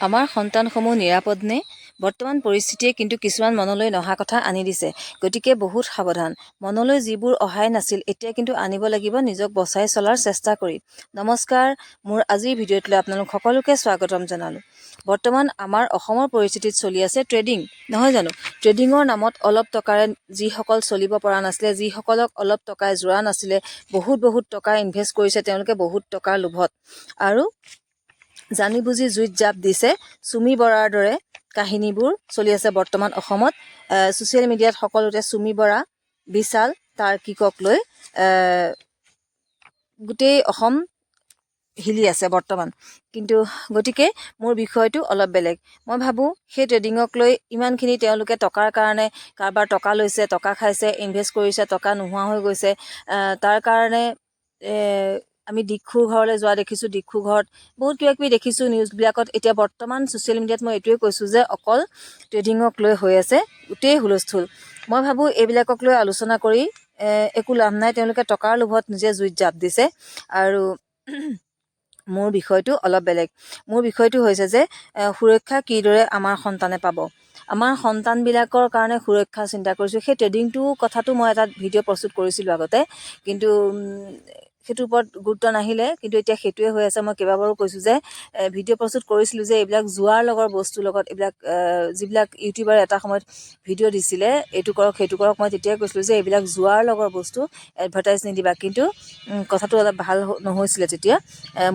আমাৰ সন্তানসমূহ নিৰাপদ নে? বৰ্তমান পৰিস্থিতিয়ে কিন্তু কিছুমান মনলৈ নহা কথা আনি দিছে। গতিকে বহুত সাৱধান। মনলৈ যিবোৰ অহাই নাছিল, এতিয়া কিন্তু আনিব লাগিব নিজক বচাই চলাৰ চেষ্টা কৰি। নমস্কাৰ, মোৰ আজিৰ ভিডিঅ'টোলৈ আপোনালোক সকলোকে স্বাগতম জনালোঁ। বৰ্তমান আমাৰ অসমৰ পৰিস্থিতিত চলি আছে ট্ৰেডিং, নহয় জানো? ট্ৰেডিঙৰ নামত অলপ টকাৰে যিসকল চলিব পৰা নাছিলে, যিসকলক অলপ টকাই যোৰা নাছিলে, বহুত টকা ইনভেষ্ট কৰিছে তেওঁলোকে বহুত টকাৰ লোভত। আৰু জানি বুজি জুইত জাপ দিছে। চুমি বৰাৰ দৰে কাহিনীবোৰ চলি আছে বৰ্তমান অসমত। ছ'চিয়েল মিডিয়াত সকলোতে চুমি বৰা, বিশাল, তাৰ্কিকক লৈ গোটেই অসম হিলি আছে বৰ্তমান। কিন্তু গতিকে মোৰ বিষয়টো অলপ বেলেগ। মই ভাবোঁ সেই ট্ৰেডিঙক লৈ ইমানখিনি তেওঁলোকে টকাৰ কাৰণে কাৰোবাৰ টকা লৈছে, টকা খাইছে, ইনভেষ্ট কৰিছে, টকা নোহোৱা হৈ গৈছে। তাৰ কাৰণে আমি দিক্ষু ঘৰলৈ যোৱা দেখিছোঁ। দিক্ষু ঘৰত বহুত কিবা কিবি দেখিছোঁ নিউজবিলাকত। এতিয়া বৰ্তমান ছ'চিয়েল মিডিয়াত মই এইটোৱে কৈছোঁ যে অকল ট্ৰেডিঙক লৈ হৈ আছে গোটেই হুলস্থুল। মই ভাবোঁ এইবিলাকক লৈ আলোচনা কৰি একো লাভ নাই। তেওঁলোকে টকাৰ লোভত নিজে জুইত জাপ দিছে। আৰু মোৰ বিষয়টো অলপ বেলেগ। মোৰ বিষয়টো হৈছে যে সুৰক্ষা কিদৰে আমাৰ সন্তানে পাব। আমাৰ সন্তানবিলাকৰ কাৰণে সুৰক্ষা চিন্তা কৰিছোঁ। সেই ট্ৰেডিংটো কথাটো মই এটা ভিডিঅ' প্ৰস্তুত কৰিছিলোঁ আগতে, কিন্তু সেইটোৰ ওপৰত গুৰুত্ব নাহিলে। কিন্তু এতিয়া সেইটোৱে হৈ আছে। মই কেইবাবাৰো কৈছোঁ যে ভিডিঅ' প্ৰস্তুত কৰিছিলোঁ যে এইবিলাক জুৱাৰ লগৰ বস্তুৰ লগত এইবিলাক যিবিলাক ইউটিউবাৰে এটা সময়ত ভিডিঅ' দিছিলে, এইটো কৰক সেইটো কৰক, মই তেতিয়াই কৈছিলোঁ যে এইবিলাক জুৱাৰ লগৰ বস্তু, এডভাৰটাইজ নিদিবা। কিন্তু কথাটো অলপ ভাল নহৈছিলে তেতিয়া,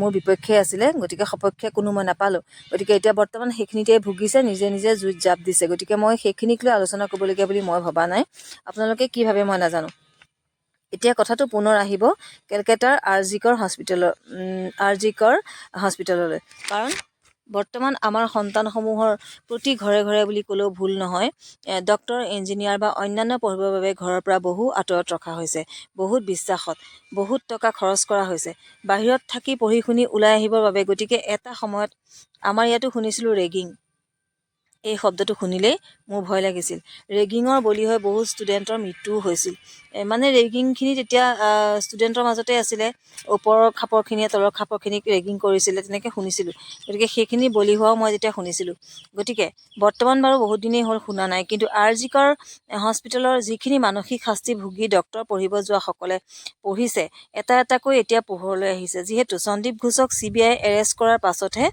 মোৰ বিপক্ষে আছিলে। গতিকে সপক্ষে কোনো মই নাপালোঁ। গতিকে এতিয়া বৰ্তমান সেইখিনিতে ভুগিছে, নিজে নিজে জুইত জাপ দিছে। গতিকে মই সেইখিনিক লৈ আলোচনা কৰিবলগীয়া বুলি মই ভবা নাই। আপোনালোকে কি ভাবে মই নাজানো। এতিয়া কথাটো পুনৰ আহিব কেলকাতাৰ আৰ জি কৰ হস্পিটেললৈ। কাৰণ বৰ্তমান আমাৰ সন্তানসমূহৰ প্ৰতি ঘৰে ঘৰে বুলি ক'লেও ভুল নহয়, ডক্তৰ, ইঞ্জিনিয়াৰ বা অন্যান্য পঢ়িবৰ বাবে ঘৰৰ পৰা বহু আঁতৰত ৰখা হৈছে। বহুত বিশ্বাসত বহুত টকা খৰচ কৰা হৈছে বাহিৰত থাকি পঢ়ি শুনি ওলাই আহিবৰ বাবে। গতিকে এটা সময়ত আমাৰ ইয়াতো শুনিছিলোঁ ৰেগিং। এই শব্দটো শুনিলেই মোৰ ভয় লাগিছিল। ৰেগিঙৰ বলি হৈ বহু ষ্টুডেণ্টৰ মৃত্যুও হৈছিল। মানে ৰেগিংখিনি তেতিয়া ষ্টুডেণ্টৰ মাজতে আছিলে। ওপৰৰ খাপৰখিনিয়ে তলৰ খাপৰখিনিক ৰেগিং কৰিছিলে, তেনেকৈ শুনিছিলোঁ। গতিকে সেইখিনি বলি হোৱাও মই যেতিয়া শুনিছিলোঁ। গতিকে বৰ্তমান বাৰু বহুত দিনেই হ'ল শুনা নাই। কিন্তু আৰ জি কৰ হস্পিটেলৰ যিখিনি মানসিক শাস্তি ভুগি ডক্তৰ পঢ়িব যোৱাসকলে পঢ়িছে, এটা এটাকৈ এতিয়া পোহৰলৈ আহিছে। যিহেতু সন্দীপ ঘোষক CBI এৰেষ্ট কৰাৰ পাছতহে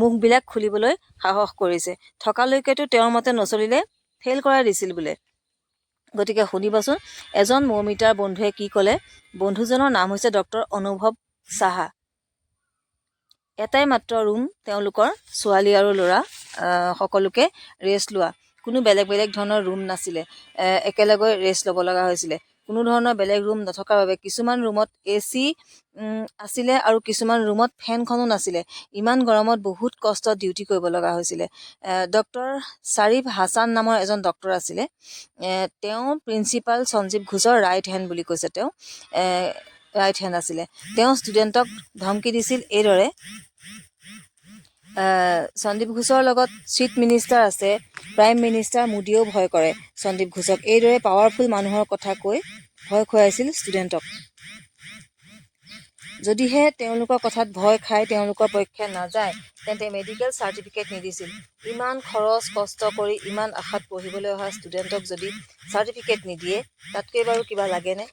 মুখবিলাক খুলিবলৈ সাহস কৰিছে। থকালৈকেতো তেওঁৰ মতে নচলিলে ফেইল কৰাই দিছিল বোলে। গতিকে শুনিবচোন এজন মৌমিতাৰ বন্ধুৱে কি ক'লে। বন্ধুজনৰ নাম হৈছে ডক্তৰ অনুভৱ সাহা। এটাই মাত্ৰ ৰুম তেওঁলোকৰ, ছোৱালী আৰু ল'ৰা সকলোকে ৰেষ্ট লোৱা। কোনো বেলেগ বেলেগ ধৰণৰ ৰুম নাছিলে। একেলগে ৰেষ্ট ল'ব লগা হৈছিলে। কোনো ধৰণৰ বেলেগ ৰুম নথকাৰ বাবে কিছুমান ৰুমত AC আছিলে আৰু কিছুমান ৰুমত ফেনখনো নাছিলে। ইমান গৰমত বহুত কষ্টত ডিউটি কৰিব লগা হৈছিলে। ডক্তৰ শ্বাৰিফ হাছান নামৰ এজন ডক্তৰ আছিলে। তেওঁ প্ৰিন্সিপাল সঞ্জীৱ ঘোষৰ ৰাইট হেণ্ড বুলি কৈছে। তেওঁ ৰাইট হেণ্ড আছিলে। তেওঁ ষ্টুডেণ্টক ধমকি দিছিল এইদৰে, সন্দীপ ঘোষৰ লগত চিফ মিনিষ্টাৰ আছে, প্ৰাইম মিনিষ্টাৰ মোদীয়েও ভয় কৰে সন্দীপ ঘোষক। এইদৰে পাৱাৰফুল মানুহৰ কথা কৈ ভয় খুৱাইছিল ষ্টুডেণ্টক। যদিহে তেওঁলোকৰ কথাত ভয় খাই তেওঁলোকৰ পক্ষে নাযায়, তেন্তে মেডিকেল চাৰ্টিফিকেট নিদিছিল। ইমান খৰচ কষ্ট কৰি ইমান আশাত পঢ়িবলৈ অহা ষ্টুডেণ্টক যদি চাৰ্টিফিকেট নিদিয়ে, তাতকৈ বাৰু কিবা লাগেনে?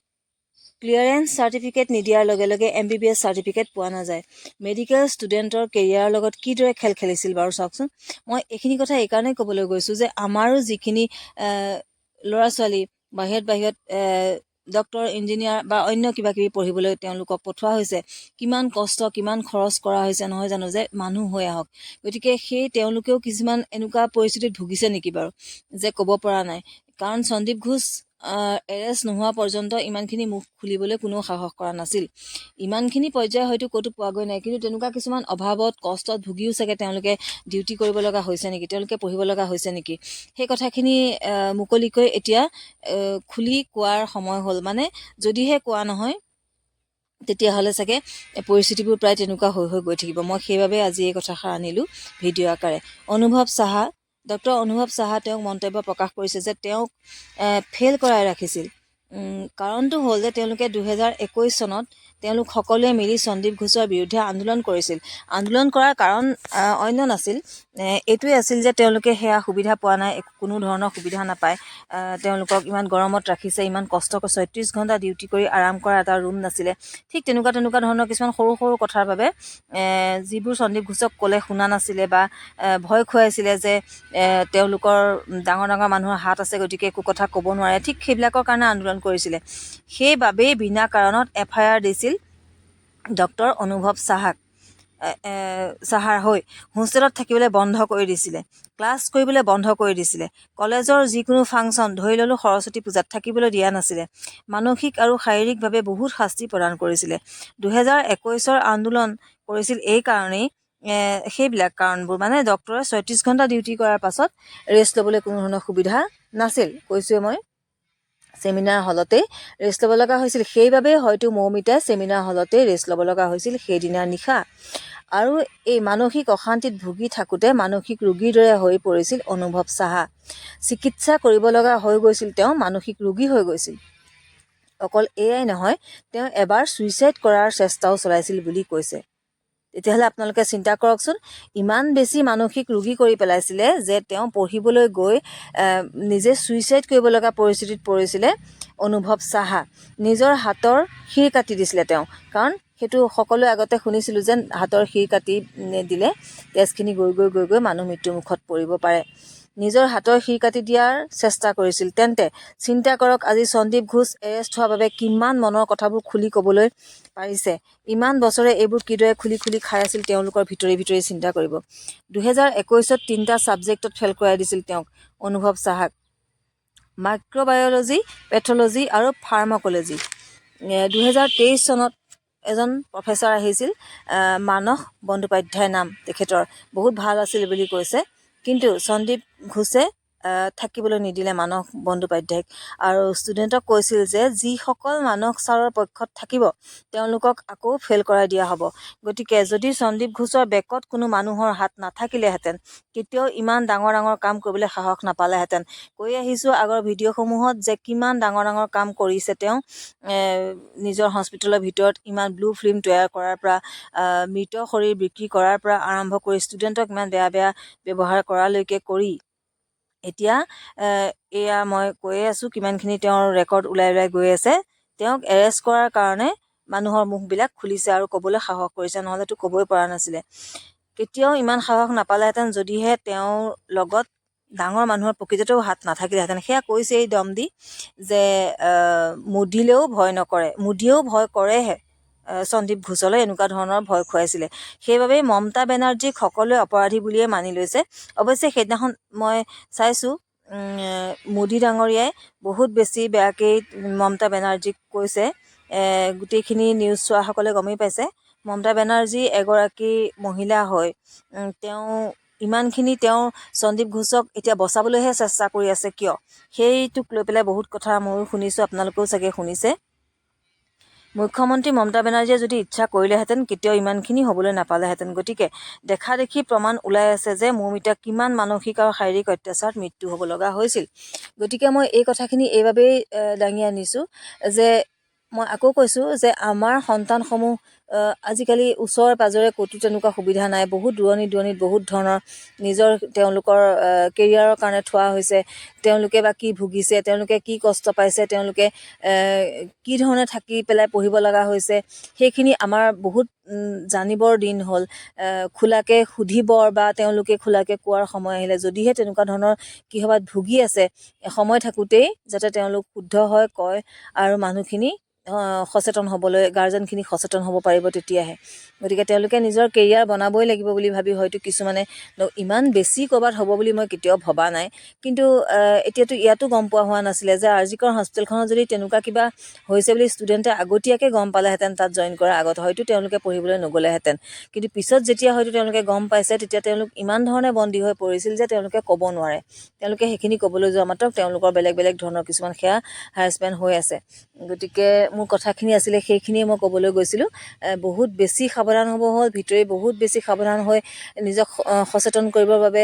ক্লিয়াৰেন্স চাৰ্টিফিকেট নিদিয়াৰ লগে লগে MBBS চাৰ্টিফিকেট পোৱা নাযায়। মেডিকেল ষ্টুডেণ্টৰ কেৰিয়াৰৰ লগত কিদৰে খেল খেলিছিল বাৰু চাওকচোন। মই এইখিনি কথা এইকাৰণেই ক'বলৈ গৈছোঁ যে আমাৰো যিখিনি ল'ৰা ছোৱালী বাহিৰত ডক্তৰ, ইঞ্জিনিয়াৰ বা অন্য কিবা কিবি পঢ়িবলৈ তেওঁলোকক পঠোৱা হৈছে, কিমান কষ্ট কিমান খৰচ কৰা হৈছে নহয় জানো, যে মানুহ হৈ আহক। গতিকে সেই তেওঁলোকেও কিছুমান এনেকুৱা পৰিস্থিতিত ভুগিছে নেকি বাৰু যে ক'ব পৰা নাই। কাৰণ সন্দীপ ঘোষ এৰেষ্ট নোহোৱা পৰ্যন্ত ইমানখিনি মুখ খুলিবলৈ কোনেও সাহস কৰা নাছিল। ইমানখিনি পৰ্যায় হয়তো ক'তো পোৱাগৈ নাই। কিন্তু তেনেকুৱা কিছুমান অভাৱত কষ্টত ভুগিও চাগে তেওঁলোকে ডিউটি কৰিব লগা হৈছে নেকি, তেওঁলোকে পঢ়িব লগা হৈছে নেকি, সেই কথাখিনি মুকলিকৈ এতিয়া খুলি কোৱাৰ সময় হ'ল। মানে যদিহে কোৱা নহয় তেতিয়াহ'লে চাগে পৰিস্থিতিবোৰ প্ৰায় তেনেকুৱা হৈ গৈ থাকিব। মই সেইবাবে আজি এই কথাষাৰ আনিলোঁ ভিডিঅ' আকাৰে। ডক্তৰ অনুভৱ সাহা তেওঁক মন্তব্য প্ৰকাশ কৰিছে যে তেওঁক ফেইল কৰাই ৰাখিছিল। কাৰণটো হ'ল যে তেওঁলোকে 2021 চনত তেওঁলোক সকলোৱে মিলি সন্দীপ ঘোষৰ বিৰুদ্ধে আন্দোলন কৰিছিল। আন্দোলন কৰাৰ কাৰণ অন্য নাছিল, এইটোৱে আছিল যে তেওঁলোকে সেয়া সুবিধা পোৱা নাই, কোনো ধৰণৰ সুবিধা নাপায়। তেওঁলোকক ইমান গৰমত ৰাখিছে, ইমান কষ্ট কৰি 36 ঘণ্টা ডিউটি কৰি আৰাম কৰা এটা ৰুম নাছিলে। ঠিক তেনেকুৱা ধৰণৰ কিছুমান সৰু সৰু কথাৰ বাবে যিবোৰ সন্দীপ ঘোষক ক'লে শুনা নাছিলে বা ভয় খুৱাইছিলে যে তেওঁলোকৰ ডাঙৰ ডাঙৰ মানুহৰ হাত আছে, গতিকে একো কথা ক'ব নোৱাৰে, ঠিক সেইবিলাকৰ কাৰণে আন্দোলন কৰিছিলে। সেইবাবেই বিনা কাৰণত FIR দিছিল ডক্টৰ অনুভৱ চাহাৰ হৈ হোষ্টেলত থাকিবলৈ বন্ধ কৰি দিছিলে, ক্লাছ কৰিবলৈ বন্ধ কৰি দিছিলে, কলেজৰ যিকোনো ফাংচন, ধৰি ল'লোঁ সৰস্বতী পূজাত, থাকিবলৈ দিয়া নাছিলে, মানসিক আৰু শাৰীৰিকভাৱে বহুত শাস্তি প্ৰদান কৰিছিলে। 2021 আন্দোলন কৰিছিল এই কাৰণেই, সেইবিলাক কাৰণবোৰ মানে ডক্টৰে 36 ঘণ্টা ডিউটি কৰাৰ পাছত ৰেষ্ট ল'বলৈ কোনো ধৰণৰ সুবিধা নাছিল। কৈছোৱে মই, ছেমিনাৰ হলতেই ৰেষ্ট ল'ব লগা হৈছিল। সেইবাবেই হয়তো মৌমিতাই ছেমিনাৰ হলতেই ৰেষ্ট ল'ব লগা হৈছিল সেইদিনাৰ নিশা। আৰু এই মানসিক অশান্তিত ভুগি থাকোঁতে মানসিক ৰোগীৰ দৰে হৈ পৰিছিল অনুভৱ সাহা। চিকিৎসা কৰিব লগা হৈ গৈছিল, তেওঁ মানসিক ৰোগী হৈ গৈছিল। অকল এয়াই নহয়, তেওঁ এবাৰ ছুইচাইড কৰাৰ চেষ্টাও চলাইছিল বুলি কৈছে। তেতিয়াহ'লে আপোনালোকে চিন্তা কৰকচোন, ইমান বেছি মানসিক ৰোগী কৰি পেলাইছিলে যে তেওঁ পঢ়িবলৈ গৈ নিজে ছুইচাইড কৰিব লগা পৰিস্থিতিত পৰিছিলে অনুভৱ সাহা। নিজৰ হাতৰ শিৰ কাটি দিছিলে তেওঁ, কাৰণ সেইটো সকলোৱে আগতে শুনিছিলোঁ যে হাতৰ শিৰ কাটি দিলে তেজখিনি গৈ গৈ মানুহ মৃত্যুমুখত পৰিব পাৰে। নিজৰ হাতৰ শিৰ কাটি দিয়াৰ চেষ্টা কৰিছিল। তেন্তে চিন্তা কৰক, আজি সন্দীপ ঘোষ এৰেষ্ট হোৱাৰ বাবে কিমান মনৰ কথাবোৰ খুলি ক'বলৈ পাৰিছে। ইমান বছৰে এইবোৰ কিদৰে খুলি খাই আছিল তেওঁলোকৰ ভিতৰি চিন্তা কৰিব। 2021 3টা ছাবজেক্টত ফেল কৰাই দিছিল তেওঁক, অনুভৱ সাহাক, মাইক্ৰ'বায়'লজি, পেথলজি আৰু ফাৰ্মাকলজি। 2023 চনত এজন প্ৰফেচাৰ আহিছিল, মানস বন্দ্যোপাধ্যায় নাম তেখেতৰ, বহুত ভাল আছিল বুলি কৈছে। কিন্তু সন্দীপ ঘোষে থাকিবলৈ নিদিলে মানস বন্দ্যোপাধ্যায়ক, আৰু ষ্টুডেণ্টক কৈছিল যে যিসকল মানস ছাৰৰ পক্ষত থাকিব তেওঁলোকক আকৌ ফেইল কৰাই দিয়া হ'ব। গতিকে যদি সন্দীপ ঘোষৰ বেকত কোনো মানুহৰ হাত নাথাকিলেহেঁতেন, কেতিয়াও ইমান ডাঙৰ কাম কৰিবলৈ সাহস নাপালেহেঁতেন। কৈ আহিছোঁ আগৰ ভিডিঅ'সমূহত যে কিমান ডাঙৰ কাম কৰিছে তেওঁ, নিজৰ হস্পিটেলৰ ভিতৰত ইমান ব্লু ফিল্ম তৈয়াৰ কৰাৰ পৰা, মৃত শৰীৰ বিক্ৰী কৰাৰ পৰা আৰম্ভ কৰি ষ্টুডেণ্টক ইমান বেয়া ব্যৱহাৰ কৰালৈকে কৰি এতিয়া এয়া মই কৈয়ে আছোঁ কিমানখিনি তেওঁৰ ৰেকৰ্ড ওলাই গৈ আছে। তেওঁক এৰেষ্ট কৰাৰ কাৰণে মানুহৰ মুখবিলাক খুলিছে আৰু ক'বলৈ সাহস কৰিছে, নহ'লেতো ক'বই পৰা নাছিলে। কেতিয়াও ইমান সাহস নাপালেহেঁতেন যদিহে তেওঁৰ লগত ডাঙৰ মানুহৰ প্ৰকৃততেও হাত নাথাকিলেহেঁতেন। সেয়া কৈছেই দম দি যে মোদীলেও ভয় নকৰে, মোদীয়েও ভয় কৰেহে সন্দীপ ঘোষলৈ, এনেকুৱা ধৰণৰ ভয় খুৱাইছিলে। সেইবাবেই মমতা বেনাৰ্জীক সকলোৱে অপৰাধী বুলিয়ে মানি লৈছে। অৱশ্যে সেইদিনাখন মই চাইছোঁ মোদী ডাঙৰীয়াই বহুত বেছি বেয়াকেই মমতা বেনাৰ্জীক কৈছে। গোটেইখিনি নিউজ চোৱাসকলে গমেই পাইছে, মমতা বেনাৰ্জী এগৰাকী মহিলা হৈ তেওঁ ইমানখিনি সন্দীপ ঘোষক এতিয়া বচাবলৈহে চেষ্টা কৰি আছে কিয়, সেইটোক লৈ পেলাই বহুত কথা ময়ো শুনিছোঁ, আপোনালোকেও চাগে শুনিছে। মুখ্যমন্ত্ৰী মমতা বেনাৰ্জীয়ে যদি ইচ্ছা কৰিলেহেঁতেন কেতিয়াও ইমানখিনি হ'বলৈ নাপালেহেঁতেন। গতিকে দেখা দেখি প্ৰমাণ ওলাই আছে যে মৌমিতাক কিমান মানসিক আৰু শাৰীৰিক অত্যাচাৰত মৃত্যু হ'ব লগা হৈছিল। গতিকে মই এই কথাখিনি এইবাবেই দাঙি আনিছোঁ যে মই আকৌ কৈছোঁ যে আমাৰ সন্তানসমূহ আজিকালি ওচৰে পাজৰে ক'তো তেনেকুৱা সুবিধা নাই, বহুত দূৰণিত বহুত ধৰণৰ তেওঁলোকৰ কেৰিয়াৰৰ কাৰণে থোৱা হৈছে। তেওঁলোকে বা কি ভুগিছে, তেওঁলোকে কি কষ্ট পাইছে, তেওঁলোকে কি ধৰণে থাকি পেলাই পঢ়িব লগা হৈছে, সেইখিনি আমাৰ বহুত জানিবৰ দিন হ'ল। খোলাকৈ সুধিবৰ বা তেওঁলোকে খোলাকৈ কোৱাৰ সময় আহিলে, যদিহে তেনেকুৱা ধৰণৰ কিহবাত ভুগি আছে, সময় থাকোঁতেই যাতে তেওঁলোক শুদ্ধ হয়, কয় আৰু মানুহখিনি সচেতন হ'বলৈ, গাৰ্জেনখিনি সচেতন হ'ব পাৰিব তেতিয়াহে। গতিকে তেওঁলোকে নিজৰ কেৰিয়াৰ বনাবই লাগিব বুলি ভাবি হয়তো কিছুমানে, ইমান বেছি ক'ৰবাত হ'ব বুলি মই কেতিয়াও ভবা নাই। কিন্তু এতিয়াতো ইয়াতো গম পোৱা হোৱা নাছিলে যে আৰজিকৰ হস্পিটেলখনত যদি তেনেকুৱা কিবা হৈছে বুলি ষ্টুডেণ্টে আগতীয়াকৈ গম পালেহেঁতেন, তাত জইন কৰাৰ আগত হয়তো তেওঁলোকে পঢ়িবলৈ নগ'লেহেঁতেন। কিন্তু পিছত যেতিয়া হয়তো তেওঁলোকে গম পাইছে, তেতিয়া তেওঁলোক ইমান ধৰণে বন্দী হৈ পৰিছিল যে তেওঁলোকে ক'ব নোৱাৰে। তেওঁলোকে সেইখিনি ক'বলৈ যোৱা মাত্ৰক তেওঁলোকৰ বেলেগ ধৰণৰ কিছুমান সেয়া হাৰাছমেণ্ট হৈ আছে। গতিকে মোৰ কথাখিনি আছিলে সেইখিনিয়ে মই ক'বলৈ গৈছিলোঁ। বহুত বেছি সাৱধান হ'ব হ'ল, বহুত বেছি সাৱধান হৈ নিজক সচেতন কৰিবৰ বাবে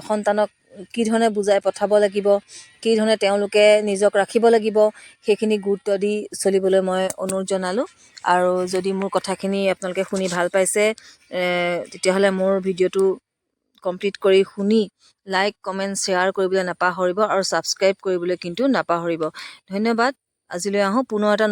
সন্তানক কি ধৰণে বুজাই পঠাব লাগিব, কি ধৰণে তেওঁলোকে নিজক ৰাখিব লাগিব, সেইখিনি গুৰুত্ব দি চলিবলৈ মই অনুৰোধ জনালোঁ। আৰু যদি মোৰ কথাখিনি আপোনালোকে শুনি ভাল পাইছে, তেতিয়াহ'লে মোৰ ভিডিঅ'টো কমপ্লিট কৰি শুনি লাইক, কমেণ্ট, শ্বেয়াৰ কৰিবলৈ নাপাহৰিব আৰু ছাবস্ক্ৰাইব কৰিবলৈ কিন্তু নাপাহৰিব। ধন্যবাদ। আজিলৈ আহোঁ পুনৰ এটা